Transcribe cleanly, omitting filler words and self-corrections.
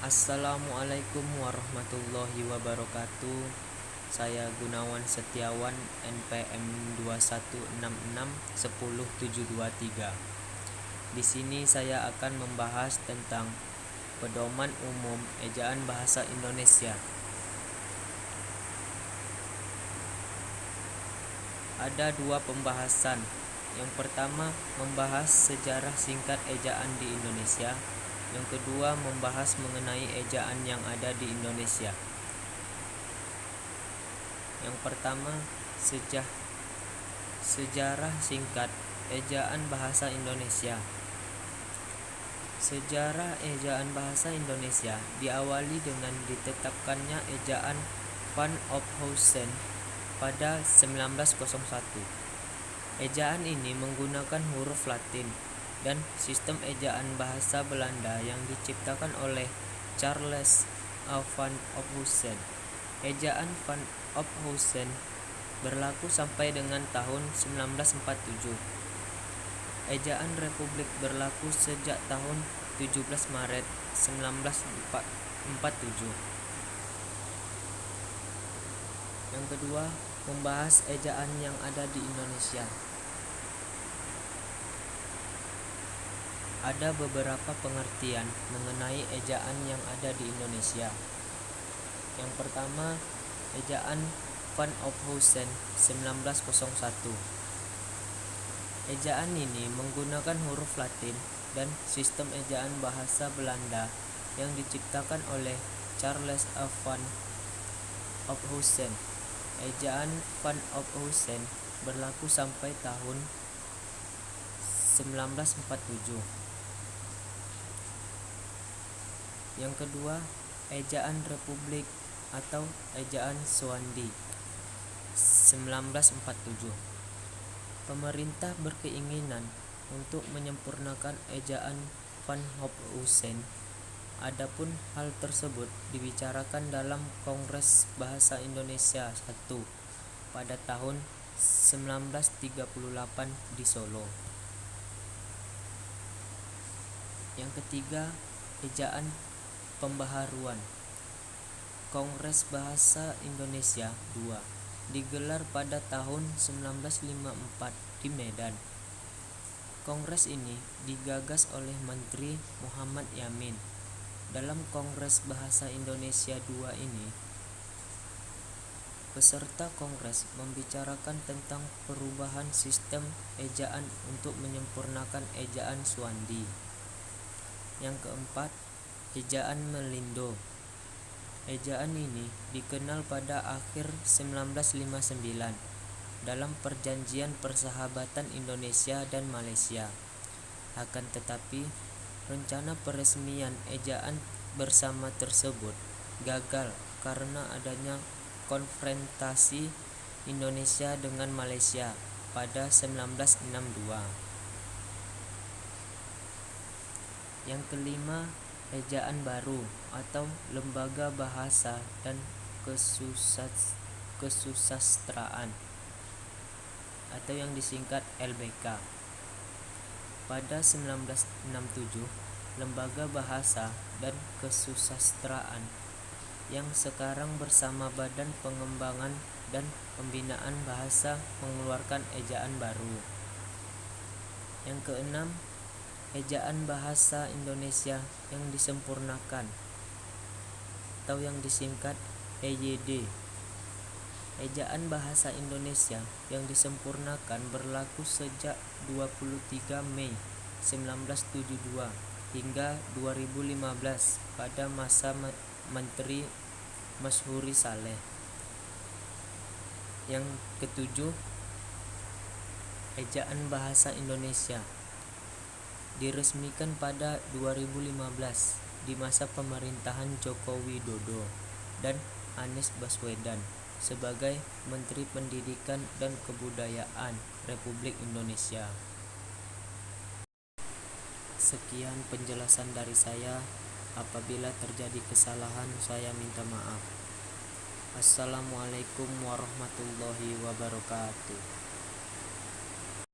Assalamualaikum warahmatullahi wabarakatuh. Saya Gunawan Setiawan, NPM 2166 10723. Di sini saya akan membahas tentang pedoman umum ejaan bahasa Indonesia. Ada dua pembahasan. Yang pertama membahas sejarah singkat ejaan di Indonesia. Yang kedua membahas mengenai ejaan yang ada di Indonesia. Yang pertama, sejarah singkat ejaan bahasa Indonesia. Sejarah ejaan bahasa Indonesia diawali dengan ditetapkannya ejaan Van Ophuijsen pada 1901. Ejaan ini menggunakan huruf Latin dan sistem ejaan bahasa Belanda yang diciptakan oleh Charles van Ophuijsen. Ejaan Van Ophuijsen berlaku sampai dengan tahun 1947. Ejaan Republik berlaku sejak tahun 17 Maret 1947. Yang kedua, membahas ejaan yang ada di Indonesia. Ada beberapa pengertian mengenai ejaan yang ada di Indonesia. Yang pertama, ejaan Van Ophuijsen 1901. Ejaan ini menggunakan huruf Latin dan sistem ejaan bahasa Belanda yang diciptakan oleh Charles van Ophuijsen. Ejaan Van Ophuijsen berlaku sampai tahun 1947. Yang kedua, ejaan Republik atau ejaan Suwandi 1947. Pemerintah berkeinginan untuk menyempurnakan ejaan Van Ophuijsen. Adapun hal tersebut dibicarakan dalam Kongres Bahasa Indonesia I pada tahun 1938 di Solo. Yang ketiga, ejaan pembaharuan. Kongres Bahasa Indonesia II digelar pada tahun 1954 di Medan. Kongres ini digagas oleh Menteri Muhammad Yamin. Dalam Kongres Bahasa Indonesia II ini, peserta kongres membicarakan tentang perubahan sistem ejaan untuk menyempurnakan ejaan Suwandi. Yang keempat, ejaan Melindo. Ejaan ini dikenal pada akhir 1959 dalam Perjanjian Persahabatan Indonesia dan Malaysia. Akan tetapi, rencana peresmian ejaan bersama tersebut gagal karena adanya konfrontasi Indonesia dengan Malaysia pada 1962. Yang kelima, ejaan baru atau Lembaga Bahasa dan Kesusastraan atau yang disingkat LBK. Pada 1967, Lembaga Bahasa dan Kesusastraan yang sekarang bersama Badan Pengembangan dan Pembinaan Bahasa mengeluarkan ejaan baru. Yang keenam, ejaan bahasa Indonesia yang disempurnakan atau yang disingkat EYD. Ejaan bahasa Indonesia yang disempurnakan berlaku sejak 23 Mei 1972 hingga 2015 pada masa Menteri Mashuri Saleh. Yang ketujuh, ejaan bahasa Indonesia diresmikan pada 2015 di masa pemerintahan Joko Widodo dan Anies Baswedan sebagai Menteri Pendidikan dan Kebudayaan Republik Indonesia. Sekian penjelasan dari saya. Apabila terjadi kesalahan, saya minta maaf. Assalamualaikum warahmatullahi wabarakatuh.